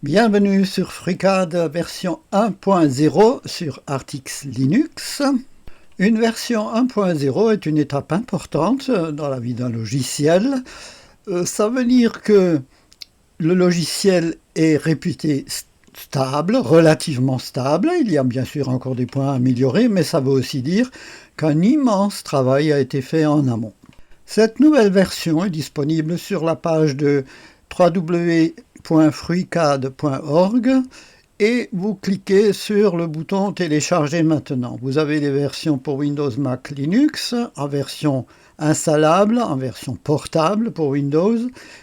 Bienvenue sur FreeCAD version 1.0 sur Artix Linux. Une version 1.0 est une étape importante dans la vie d'un logiciel. Ça veut dire que le logiciel est réputé stable, relativement stable. Il y a bien sûr encore des points à améliorer, mais ça veut aussi dire qu'un immense travail a été fait en amont. Cette nouvelle version est disponible sur la page de www.freecad.org et vous cliquez sur le bouton télécharger maintenant. Vous avez les versions pour Windows, Mac, Linux, en version installable, en version portable pour Windows,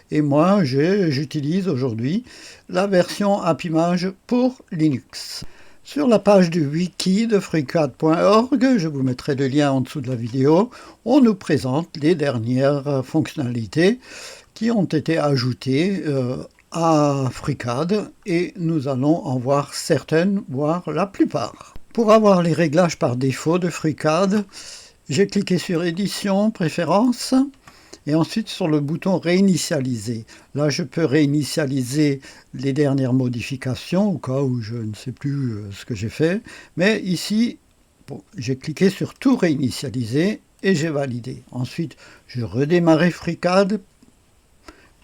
et moi j'utilise aujourd'hui la version AppImage pour Linux. Sur la page du wiki de freecad.org, je vous mettrai le lien en dessous de la vidéo, on nous présente les dernières fonctionnalités qui ont été ajoutées à FreeCAD et nous allons en voir certaines, voire la plupart. Pour avoir les réglages par défaut de FreeCAD, j'ai cliqué sur Édition, Préférences et ensuite sur le bouton Réinitialiser. Là, je peux réinitialiser les dernières modifications au cas où je ne sais plus ce que j'ai fait. Mais ici, j'ai cliqué sur Tout réinitialiser et j'ai validé. Ensuite, je redémarrais FreeCAD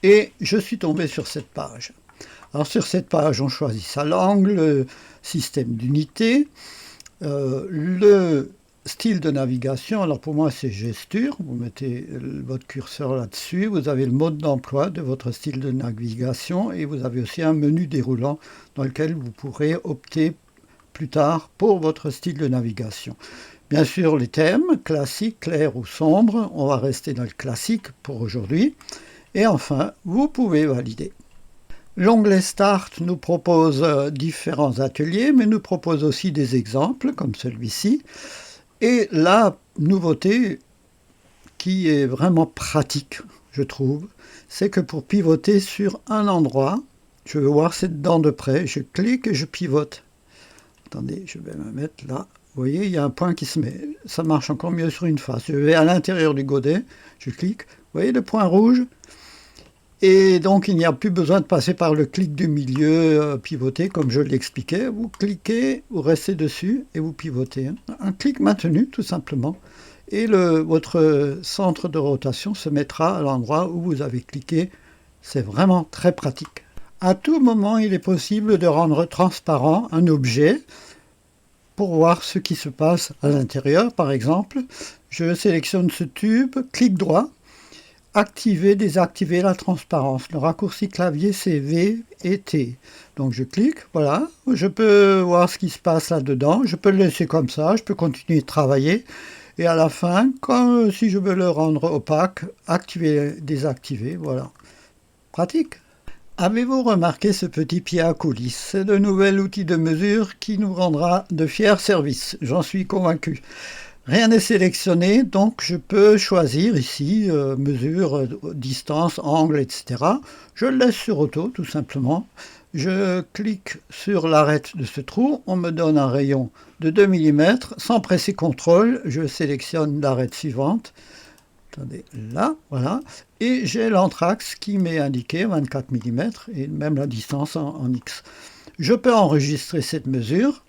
et je suis tombé sur cette page. Alors sur cette page, on choisit sa langue, le système d'unité, le style de navigation. Alors pour moi c'est gesture, vous mettez votre curseur là-dessus, vous avez le mode d'emploi de votre style de navigation et vous avez aussi un menu déroulant dans lequel vous pourrez opter plus tard pour votre style de navigation. Bien sûr les thèmes, classique, clair ou sombre, on va rester dans le classique pour aujourd'hui. Et enfin, vous pouvez valider. L'onglet Start nous propose différents ateliers, mais nous propose aussi des exemples, comme celui-ci. Et la nouveauté qui est vraiment pratique, je trouve, c'est que pour pivoter sur un endroit, je veux voir cette dent de près, je clique et je pivote. Attendez, je vais me mettre là. Vous voyez, il y a un point qui se met. Ça marche encore mieux sur une face. Je vais à l'intérieur du godet, je clique. Vous voyez le point rouge ? Et donc, il n'y a plus besoin de passer par le clic du milieu pivoté, comme je l'expliquais. Vous cliquez, vous restez dessus et vous pivotez. Un clic maintenu, tout simplement. Et votre centre de rotation se mettra à l'endroit où vous avez cliqué. C'est vraiment très pratique. À tout moment, il est possible de rendre transparent un objet pour voir ce qui se passe à l'intérieur. Par exemple, je sélectionne ce tube, clic droit. Activer, désactiver la transparence. Le raccourci clavier c'est V et T. Donc je clique, voilà, je peux voir ce qui se passe là-dedans, je peux le laisser comme ça, je peux continuer de travailler. Et à la fin, si je veux le rendre opaque, activer, désactiver, voilà. Pratique. Avez-vous remarqué ce petit pied à coulisses? C'est le nouvel outil de mesure qui nous rendra de fiers services, j'en suis convaincu. Rien n'est sélectionné, donc je peux choisir ici mesure, distance, angle, etc. Je le laisse sur auto, tout simplement. Je clique sur l'arête de ce trou, on me donne un rayon de 2 mm. Sans presser CTRL, je sélectionne l'arête suivante. Attendez, là, voilà. Et j'ai l'entraxe qui m'est indiqué, 24 mm, et même la distance en X. Je peux enregistrer cette mesure.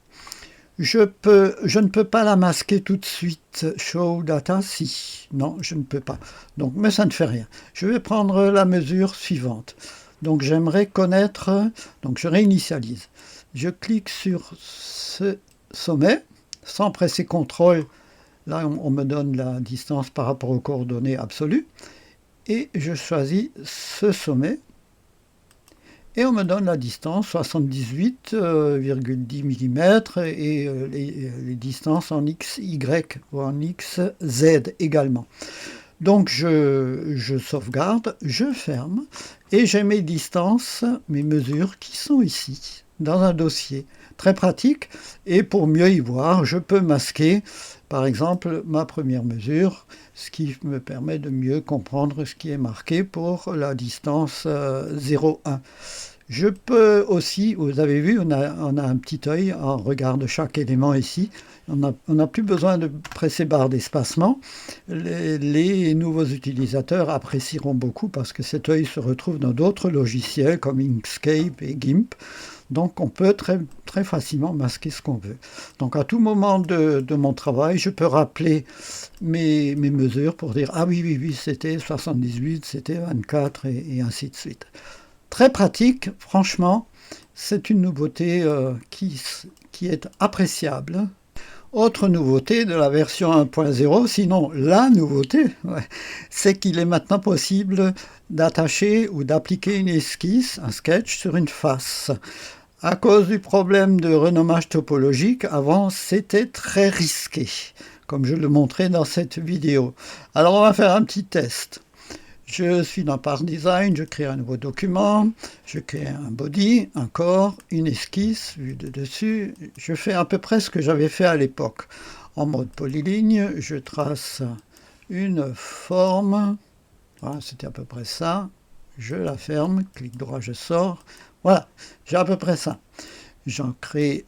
Je ne peux pas la masquer tout de suite. Show data, si. Non, je ne peux pas. Donc, mais ça ne fait rien. Je vais prendre la mesure suivante. Donc, j'aimerais connaître... Donc, je réinitialise. Je clique sur ce sommet, sans presser CTRL. Là, on me donne la distance par rapport aux coordonnées absolues. Et je choisis ce sommet. Et on me donne la distance, 78,10 mm, et les distances en X, Y ou en X, Z également. Donc je sauvegarde, je ferme, et j'ai mes distances, mes mesures qui sont ici, dans un dossier. Très pratique, et pour mieux y voir, je peux masquer, par exemple, ma première mesure, ce qui me permet de mieux comprendre ce qui est marqué pour la distance 0,1. Je peux aussi, vous avez vu, on a un petit œil, on regarde chaque élément ici. On n'a plus besoin de presser barre d'espacement. Les nouveaux utilisateurs apprécieront beaucoup parce que cet œil se retrouve dans d'autres logiciels comme Inkscape et GIMP. Donc on peut très, très facilement masquer ce qu'on veut. Donc à tout moment de mon travail, je peux rappeler mes mesures pour dire ah oui, oui, oui, c'était 78, c'était 24 et ainsi de suite. Très pratique, franchement, c'est une nouveauté qui est appréciable. Autre nouveauté de la version 1.0, sinon la nouveauté, ouais, c'est qu'il est maintenant possible d'attacher ou d'appliquer une esquisse, un sketch, sur une face. À cause du problème de renommage topologique, avant c'était très risqué, comme je le montrais dans cette vidéo. Alors on va faire un petit test. Je suis dans Part Design, je crée un nouveau document, je crée un body, un corps, une esquisse vue de dessus. Je fais à peu près ce que j'avais fait à l'époque. En mode polyligne, je trace une forme. Voilà, c'était à peu près ça. Je la ferme, clic droit, je sors. Voilà, j'ai à peu près ça. J'en crée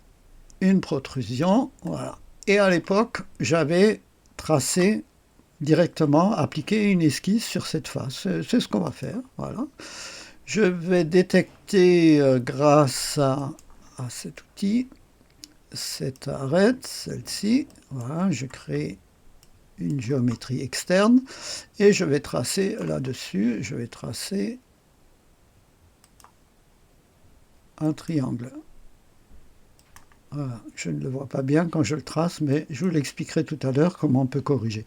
une protrusion. Voilà. Et à l'époque, j'avais tracé directement, appliquer une esquisse sur cette face. C'est ce qu'on va faire. Voilà. Je vais détecter grâce à cet outil cette arête, celle-ci. Voilà, je crée une géométrie externe et je vais tracer là-dessus, je vais tracer un triangle. Voilà, je ne le vois pas bien quand je le trace, mais je vous l'expliquerai tout à l'heure comment on peut corriger.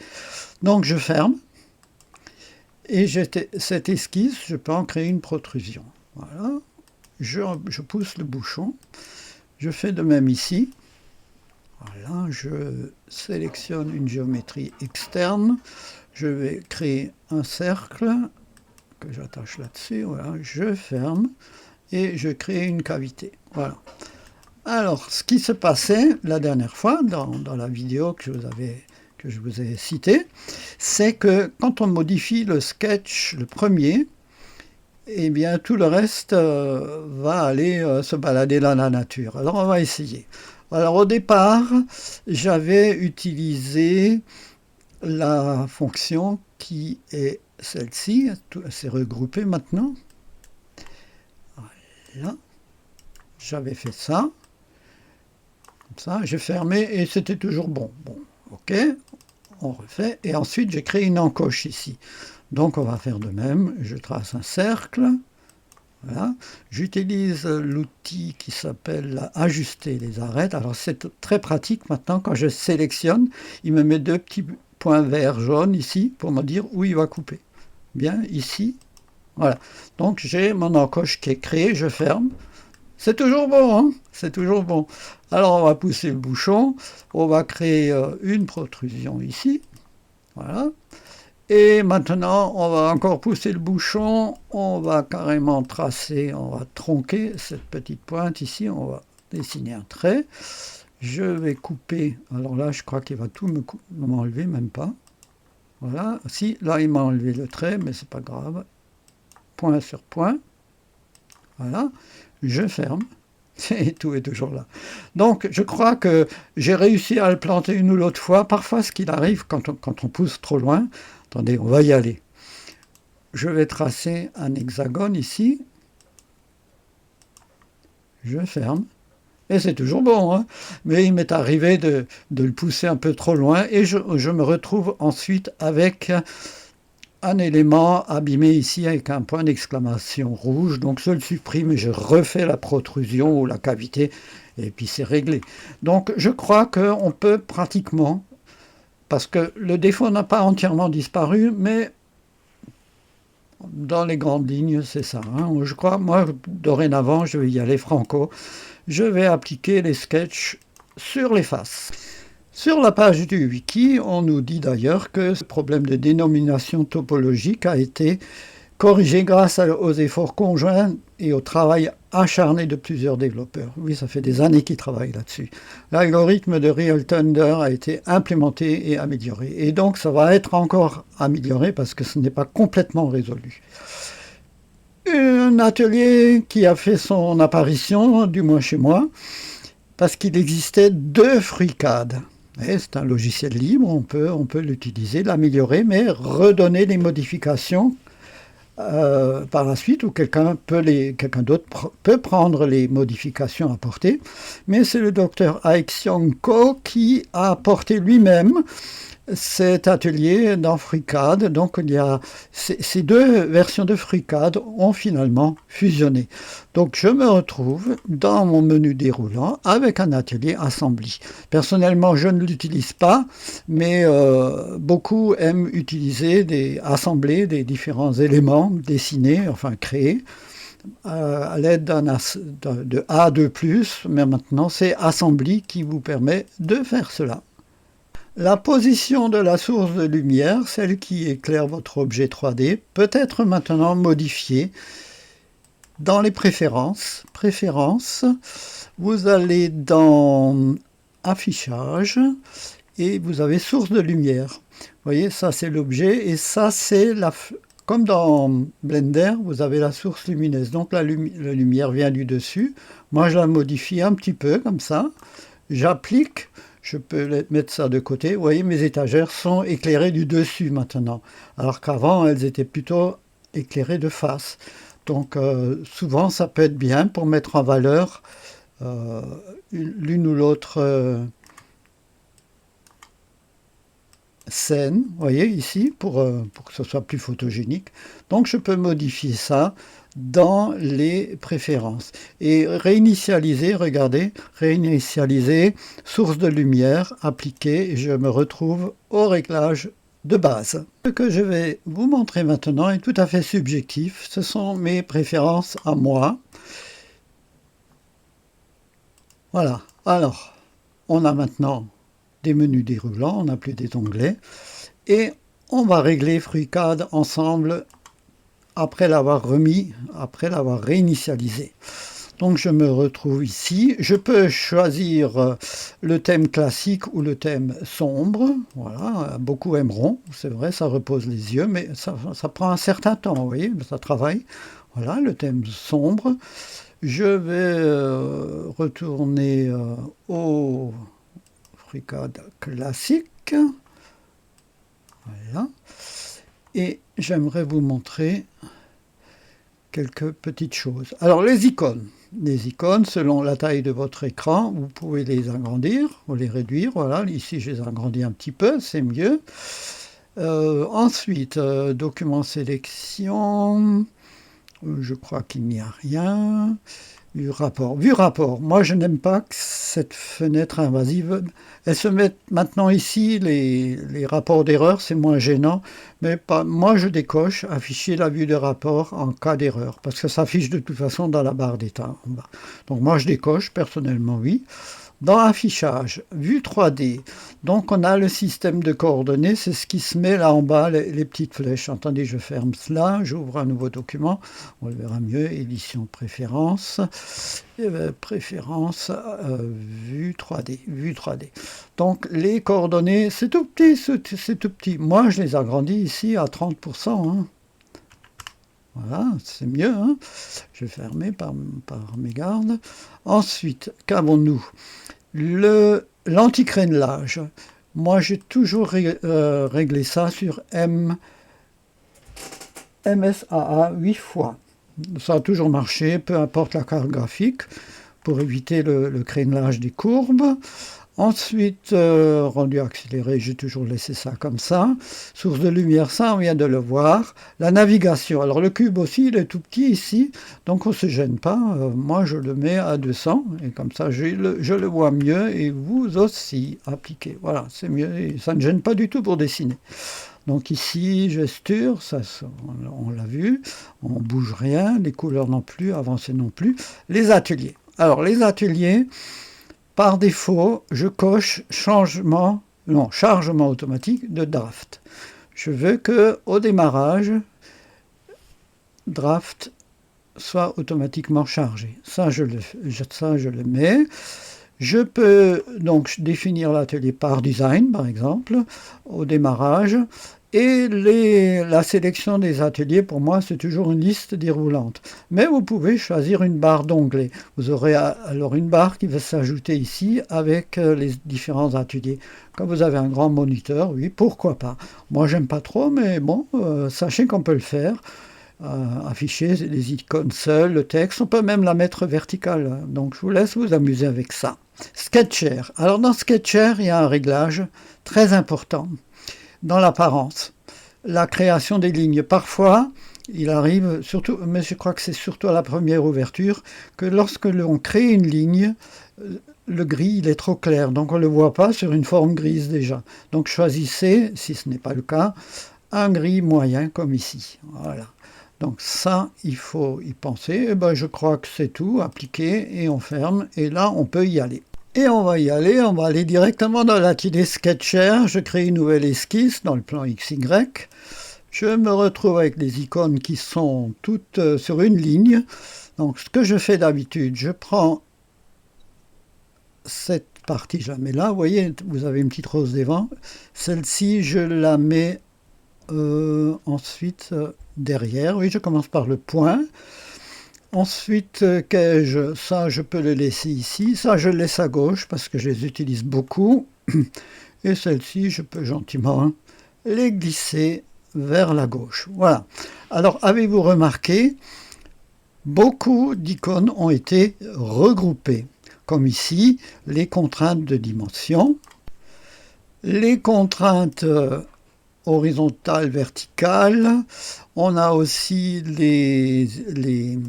Donc je ferme, et cette esquisse, je peux en créer une protrusion. Voilà, je pousse le bouchon, je fais de même ici. Voilà, je sélectionne une géométrie externe, je vais créer un cercle que j'attache là-dessus, voilà, je ferme, et je crée une cavité. Voilà. Alors, ce qui se passait la dernière fois, dans la vidéo que je vous ai citée, c'est que quand on modifie le sketch, le premier, eh bien, tout le reste va aller se balader dans la nature. Alors, on va essayer. Alors, au départ, j'avais utilisé la fonction qui est celle-ci. C'est regroupé maintenant. Voilà. J'avais fait ça. Ça, j'ai fermé et c'était toujours bon. Bon, ok, on refait. Et ensuite, j'ai créé une encoche ici. Donc, on va faire de même. Je trace un cercle. Voilà. J'utilise l'outil qui s'appelle ajuster les arêtes. Alors, c'est très pratique maintenant. Quand je sélectionne, il me met deux petits points verts jaunes ici pour me dire où il va couper. Bien, ici. Voilà. Donc, j'ai mon encoche qui est créée. Je ferme. C'est toujours bon, hein, c'est toujours bon. Alors on va pousser le bouchon, on va créer une protrusion ici, voilà. Et maintenant on va encore pousser le bouchon, on va carrément tracer, on va tronquer cette petite pointe ici, on va dessiner un trait. Je vais couper, alors là je crois qu'il va tout m'enlever, même pas. Voilà, si, là il m'a enlevé le trait, mais c'est pas grave. Point sur point. Voilà, je ferme, et tout est toujours là. Donc, je crois que j'ai réussi à le planter une ou l'autre fois. Parfois, ce qu'il arrive quand on pousse trop loin, attendez, on va y aller. Je vais tracer un hexagone ici. Je ferme. Et c'est toujours bon, hein, mais il m'est arrivé de le pousser un peu trop loin, et je me retrouve ensuite avec un élément abîmé ici avec un point d'exclamation rouge, donc je le supprime et je refais la protrusion ou la cavité et puis c'est réglé. Donc je crois qu'on peut pratiquement, parce que le défaut n'a pas entièrement disparu, mais dans les grandes lignes c'est ça. Hein. Je crois, moi dorénavant je vais y aller franco, je vais appliquer les sketchs sur les faces. Sur la page du wiki, on nous dit d'ailleurs que ce problème de dénomination topologique a été corrigé grâce aux efforts conjoints et au travail acharné de plusieurs développeurs. Oui, ça fait des années qu'ils travaillent là-dessus. L'algorithme de Real Thunder a été implémenté et amélioré. Et donc, ça va être encore amélioré parce que ce n'est pas complètement résolu. Un atelier qui a fait son apparition, du moins chez moi, parce qu'il existait deux FreeCAD. C'est un logiciel libre, on peut l'utiliser, l'améliorer, mais redonner des modifications par la suite, ou quelqu'un d'autre peut prendre les modifications apportées. Mais c'est le docteur Aek-Seong Ko qui a apporté lui-même cet atelier dans FreeCAD. Donc il y a ces deux versions de FreeCAD ont finalement fusionné. Donc je me retrouve dans mon menu déroulant avec un atelier Assembly. Personnellement, je ne l'utilise pas, mais beaucoup aiment utiliser assembler des différents éléments dessinés, enfin créés, à l'aide de A2+, mais maintenant c'est Assembly qui vous permet de faire cela. La position de la source de lumière, celle qui éclaire votre objet 3D, peut être maintenant modifiée dans les préférences. Vous allez dans Affichage et vous avez source de lumière. Vous voyez, ça c'est l'objet et ça c'est comme dans Blender, vous avez la source lumineuse. Donc la lumière vient du dessus. Moi je la modifie un petit peu comme ça. J'applique. Je peux mettre ça de côté. Vous voyez, mes étagères sont éclairées du dessus maintenant, alors qu'avant, elles étaient plutôt éclairées de face. Donc, souvent, ça peut être bien pour mettre en valeur l'une ou l'autre scène, vous voyez, ici, pour que ce soit plus photogénique. Donc, je peux modifier ça dans les préférences. Et réinitialiser, regardez, réinitialiser, source de lumière, appliquée, et je me retrouve au réglage de base. Ce que je vais vous montrer maintenant est tout à fait subjectif. Ce sont mes préférences à moi. Voilà. Alors, on a maintenant des menus déroulants, on n'a plus des onglets. Et on va régler FreeCAD ensemble après l'avoir réinitialisé. Donc je me retrouve ici. Je peux choisir le thème classique ou le thème sombre. Voilà, beaucoup aimeront. C'est vrai, ça repose les yeux, mais ça prend un certain temps, vous voyez, ça travaille. Voilà, le thème sombre. Je vais retourner au FreeCAD classique. Voilà. Et j'aimerais vous montrer quelques petites choses. Alors les icônes, selon la taille de votre écran, vous pouvez les agrandir ou les réduire. Voilà, ici je les agrandis un petit peu, c'est mieux. Ensuite, document sélection, je crois qu'il n'y a rien. Vue rapport. Moi, je n'aime pas que cette fenêtre invasive. Elle se met maintenant ici, les rapports d'erreur, c'est moins gênant. Mais moi, je décoche afficher la vue de rapport en cas d'erreur, parce que ça affiche de toute façon dans la barre d'état en bas. Donc moi, je décoche, personnellement, oui. Dans Affichage, vue 3D, donc on a le système de coordonnées, c'est ce qui se met là en bas, les petites flèches. Attendez, je ferme cela, j'ouvre un nouveau document, on le verra mieux, édition préférences, préférences, vue 3D. Donc les coordonnées, c'est tout petit, c'est tout petit. Moi, je les agrandis ici à 30%. Hein. Voilà, c'est mieux. Hein. Je vais fermer par mégarde. Ensuite, qu'avons-nous? L'anticrénelage. Moi, j'ai toujours réglé ça sur MSAA 8 fois. Ça a toujours marché, peu importe la carte graphique, pour éviter le crénelage des courbes. Ensuite, rendu accéléré, j'ai toujours laissé ça comme ça. Source de lumière, ça on vient de le voir. La navigation, alors le cube aussi, il est tout petit ici, donc on ne se gêne pas. Moi, je le mets à 200, et comme ça, je le vois mieux, et vous aussi, appliquez. Voilà, c'est mieux, et ça ne gêne pas du tout pour dessiner. Donc ici, gesture, ça, on l'a vu, on ne bouge rien, les couleurs non plus, avancer non plus. Les ateliers. Alors, les ateliers... Par défaut, je coche chargement automatique de draft. Je veux que au démarrage, draft soit automatiquement chargé. Ça, je le mets. Je peux donc définir l'atelier par design, par exemple, au démarrage. Et la sélection des ateliers, pour moi, c'est toujours une liste déroulante. Mais vous pouvez choisir une barre d'onglets. Vous aurez alors une barre qui va s'ajouter ici avec les différents ateliers. Quand vous avez un grand moniteur, oui, pourquoi pas. Moi, j'aime pas trop, mais bon, sachez qu'on peut le faire. Afficher les icônes seules, le texte, on peut même la mettre verticale. Donc, je vous laisse vous amuser avec ça. Sketcher. Alors, dans Sketcher, il y a un réglage très important dans l'apparence. La création des lignes. Parfois, il arrive, surtout, mais je crois que c'est surtout à la première ouverture, que lorsque l'on crée une ligne, le gris il est trop clair, donc on ne le voit pas sur une forme grise déjà. Donc choisissez, si ce n'est pas le cas, un gris moyen comme ici. Voilà. Donc ça, il faut y penser. Et ben, je crois que c'est tout, appliqué, et on ferme, et là, on peut y aller. Et on va y aller, on va aller directement dans l'atelier Sketcher. Je crée une nouvelle esquisse dans le plan XY. Je me retrouve avec des icônes qui sont toutes sur une ligne. Donc ce que je fais d'habitude, je prends cette partie, je la mets là. Vous voyez, vous avez une petite rose des vents. Celle-ci, je la mets ensuite derrière. Oui, je commence par le point. Ensuite, ça, je peux le laisser ici. Ça, je le laisse à gauche parce que je les utilise beaucoup. Et celle-ci, je peux gentiment les glisser vers la gauche. Voilà. Alors, avez-vous remarqué, beaucoup d'icônes ont été regroupées. Comme ici, les contraintes de dimension, les contraintes horizontales, verticales. On a aussi les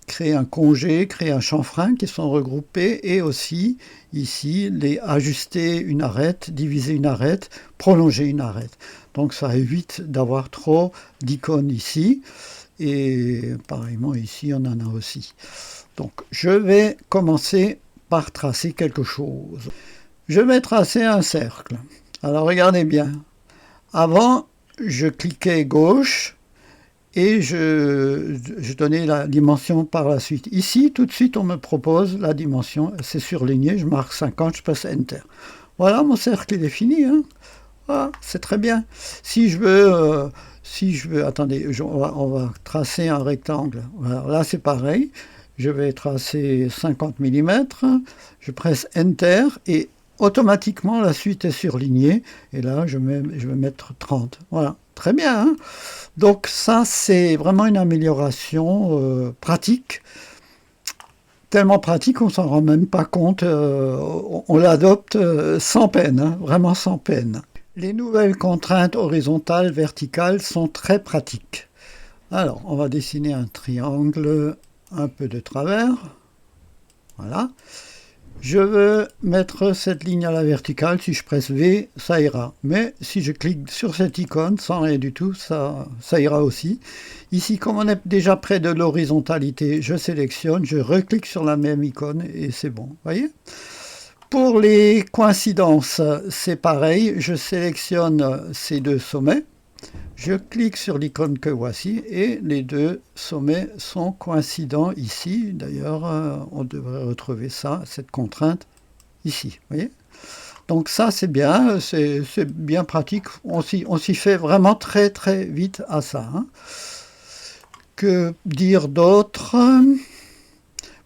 créer un congé, créer un chanfrein qui sont regroupés et aussi ici les ajuster une arête, diviser une arête, prolonger une arête. Donc ça évite d'avoir trop d'icônes ici et pareillement ici on en a aussi. Donc je vais commencer par tracer quelque chose. Je vais tracer un cercle. Alors regardez bien. Avant je cliquais gauche et je donnais la dimension par la suite. Ici, tout de suite, on me propose la dimension, c'est surligné, je marque 50, je passe Enter. Voilà, mon cercle, il est fini. Hein. Voilà, c'est très bien. Si je veux, attendez, on va tracer un rectangle. Voilà, là, c'est pareil. Je vais tracer 50 mm, je presse Enter et automatiquement, la suite est surlignée. Et là, je vais mettre 30. Voilà, très bien. Hein. Donc ça, c'est vraiment une amélioration pratique. Tellement pratique, on ne s'en rend même pas compte. On l'adopte sans peine, hein, vraiment sans peine. Les nouvelles contraintes horizontales, verticales sont très pratiques. Alors, on va dessiner un triangle un peu de travers. Voilà. Je veux mettre cette ligne à la verticale, si je presse V, ça ira. Mais si je clique sur cette icône, sans rien du tout, ça ira aussi. Ici, comme on est déjà près de l'horizontalité, je sélectionne, je reclique sur la même icône et c'est bon. Voyez ? Pour les coïncidences, c'est pareil, je sélectionne ces deux sommets. Je clique sur l'icône que voici et les deux sommets sont coïncidents ici. D'ailleurs, on devrait retrouver ça, cette contrainte, ici. Voyez ? Donc ça, c'est bien pratique. On s'y fait vraiment très très vite à ça. Hein. Que dire d'autre ?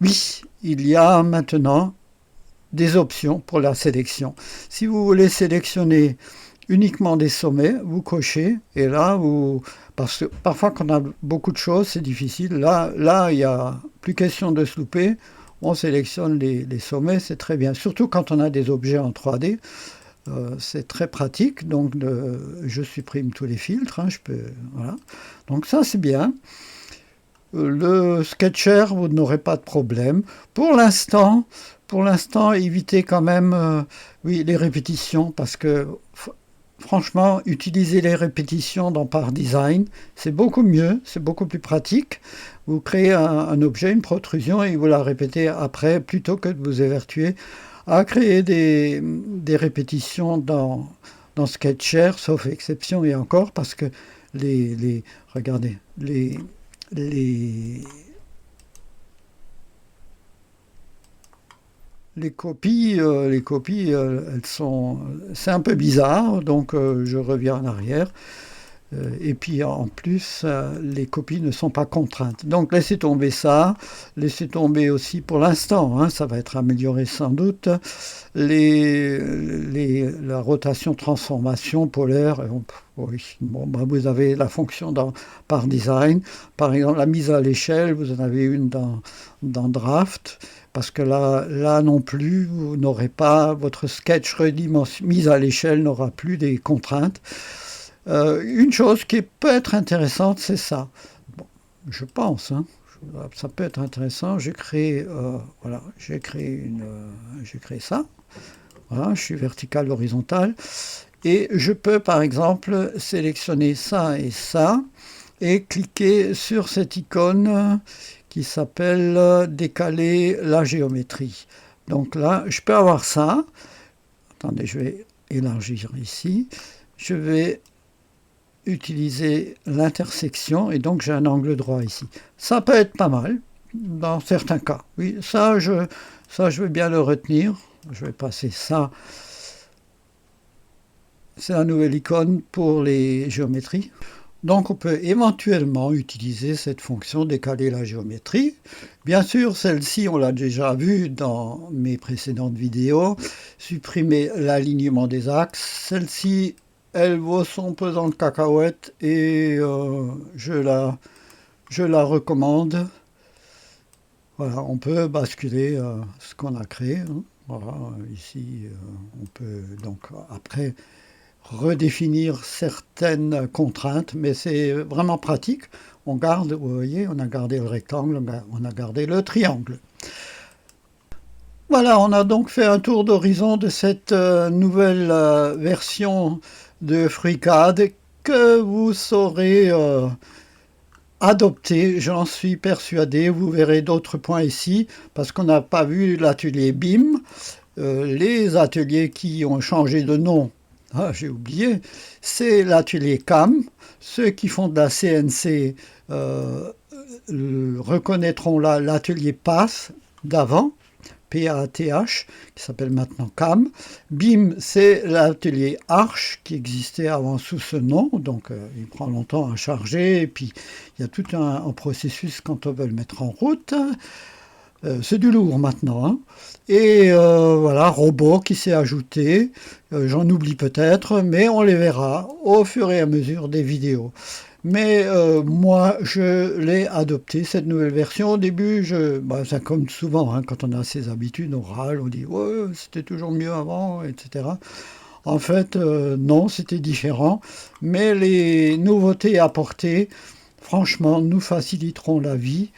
Oui, il y a maintenant des options pour la sélection. Si vous voulez sélectionner uniquement des sommets, vous cochez, et là, parce que parfois quand on a beaucoup de choses, c'est difficile. Là, il n'y a plus question de se louper. On sélectionne les sommets, c'est très bien. Surtout quand on a des objets en 3D, c'est très pratique. Donc, je supprime tous les filtres. Hein, voilà. Donc ça, c'est bien. Le Sketcher, vous n'aurez pas de problème. Pour l'instant, évitez quand même les répétitions, parce que franchement, utiliser les répétitions dans Par Design, c'est beaucoup mieux, c'est beaucoup plus pratique. Vous créez un objet, une protrusion, et vous la répétez après, plutôt que de vous évertuer à créer des répétitions dans Sketcher, sauf exception et encore, parce que regardez, les copies, c'est un peu bizarre, donc je reviens en arrière. Et puis en plus, les copies ne sont pas contraintes. Donc laissez tomber ça, laissez tomber aussi pour l'instant, hein, ça va être amélioré sans doute, la rotation transformation polaire. Oui, bon, bah, vous avez la fonction par design. Par exemple, la mise à l'échelle, vous en avez une dans Draft. Parce que là non plus, vous n'aurez pas, votre sketch mis à l'échelle n'aura plus des contraintes. Une chose qui peut être intéressante, c'est ça. Bon, je pense, hein, ça peut être intéressant. Voilà, j'ai créé ça. Voilà, je suis vertical, horizontal. Et je peux, par exemple, sélectionner ça et cliquer sur cette icône qui s'appelle décaler la géométrie. Donc là, je peux avoir ça. Attendez, je vais élargir ici. Je vais utiliser l'intersection et donc j'ai un angle droit ici. Ça peut être pas mal dans certains cas. Oui, ça je vais bien le retenir. Je vais passer ça. C'est la nouvelle icône pour les géométries. Donc on peut éventuellement utiliser cette fonction décaler la géométrie. Bien sûr, celle-ci, on l'a déjà vue dans mes précédentes vidéos. Supprimer l'alignement des axes. Celle-ci, elle vaut son pesant de cacahuètes et je la recommande. Voilà, on peut basculer ce qu'on a créé. Hein. Voilà, ici, on peut donc après redéfinir certaines contraintes, mais c'est vraiment pratique. On garde, vous voyez, on a gardé le rectangle, on a gardé le triangle. Voilà, on a donc fait un tour d'horizon de cette nouvelle version de FreeCAD que vous saurez adopter, j'en suis persuadé. Vous verrez d'autres points ici, parce qu'on n'a pas vu l'atelier BIM. Les ateliers qui ont changé de nom, j'ai oublié, c'est l'atelier CAM. Ceux qui font de la CNC reconnaîtront là l'atelier PATH d'avant, PATH, qui s'appelle maintenant CAM. BIM, c'est l'atelier Arch qui existait avant sous ce nom, donc il prend longtemps à charger, et puis il y a tout un processus quand on veut le mettre en route. C'est du lourd maintenant. Hein. Et voilà, robot qui s'est ajouté. J'en oublie peut-être, mais on les verra au fur et à mesure des vidéos. Mais moi, je l'ai adopté, cette nouvelle version. Au début, c'est comme souvent, hein, quand on a ses habitudes, on râle, on dit ouais, c'était toujours mieux avant, etc. En fait, non, c'était différent. Mais les nouveautés apportées, franchement, nous faciliteront la vie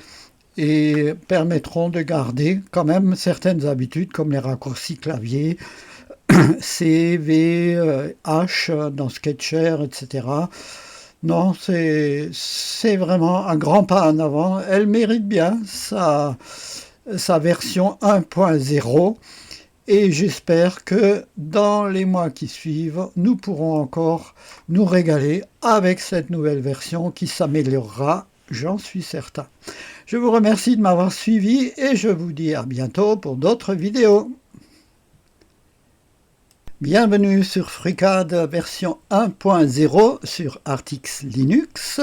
et permettront de garder quand même certaines habitudes comme les raccourcis clavier, C, V, H dans Sketcher, etc. Non, c'est vraiment un grand pas en avant. Elle mérite bien sa version 1.0 et j'espère que dans les mois qui suivent, nous pourrons encore nous régaler avec cette nouvelle version qui s'améliorera, j'en suis certain. Je vous remercie de m'avoir suivi et je vous dis à bientôt pour d'autres vidéos. Bienvenue sur FreeCAD version 1.0 sur Artix Linux.